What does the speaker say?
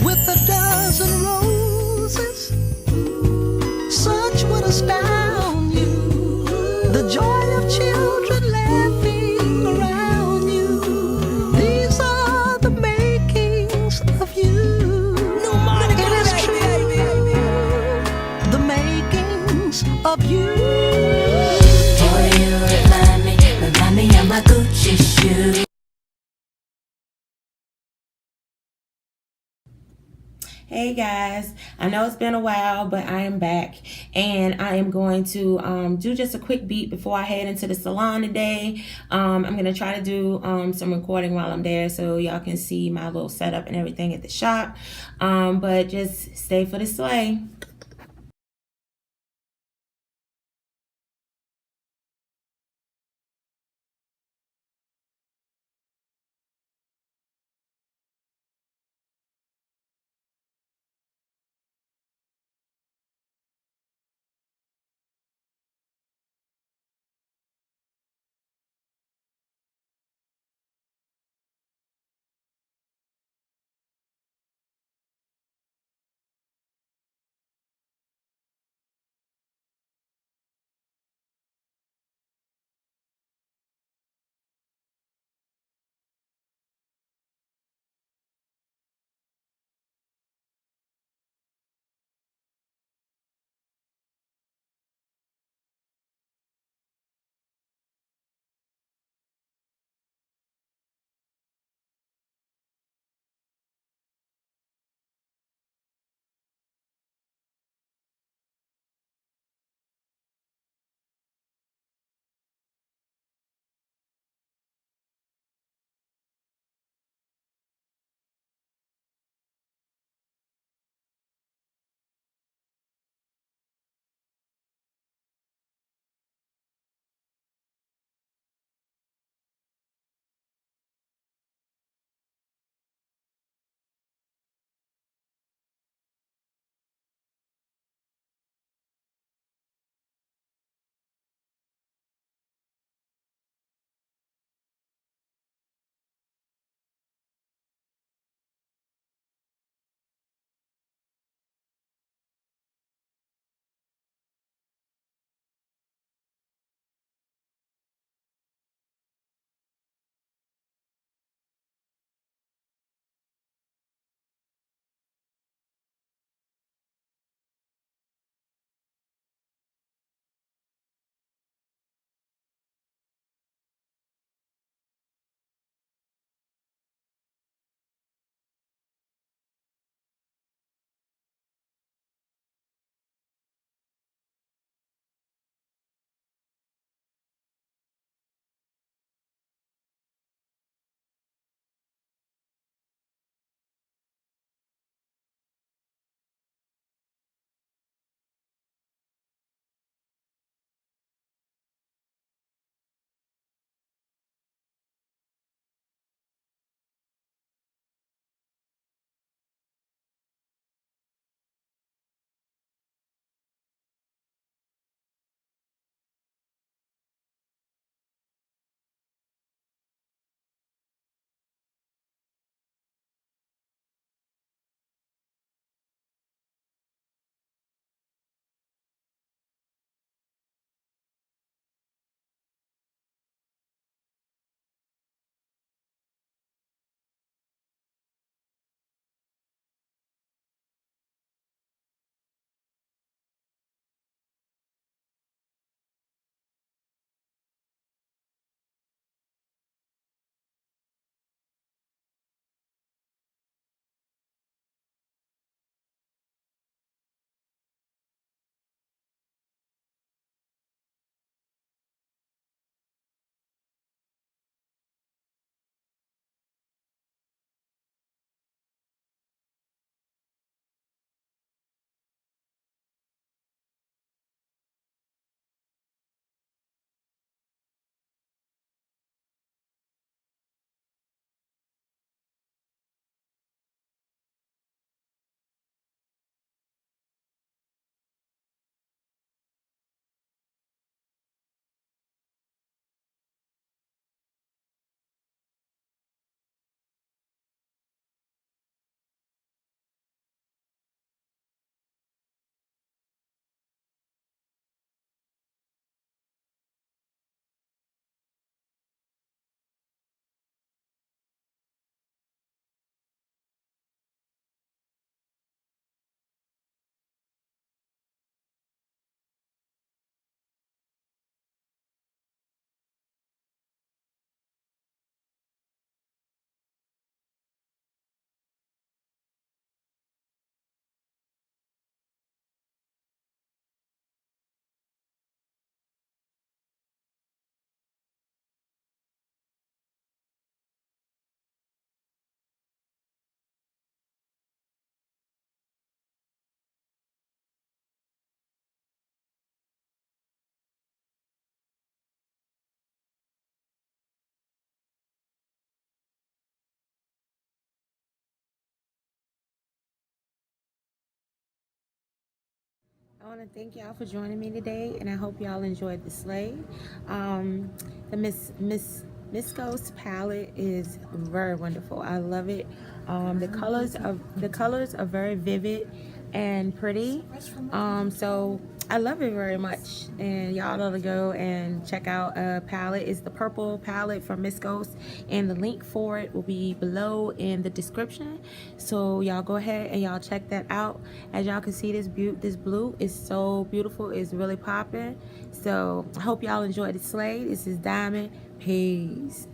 with a dozen roses. Such would astound you. The joy of children laughing around you. These are the makings of you. It is true. The makings of you. Boy, you remind me of my Gucci shoe. Hey guys, I know it's been a while, but I am back and I am going to do just a quick beat before I head into the salon today. I'm going to try to do some recording while I'm there so y'all can see my little setup and everything at the shop, but just stay for the slay. I want to thank y'all for joining me today, and I hope y'all enjoyed the sleigh. The Miskos palette is very wonderful. I love it. The colors are very vivid and pretty. So I love it very much, and y'all ought to go and check out a palette. It's the purple palette from Miskos, and the link for it will be below in the description. So y'all go ahead and y'all check that out. As y'all can see, this blue is so beautiful. It's really popping. So I hope y'all enjoyed the sleigh. This is Diamond. Peace.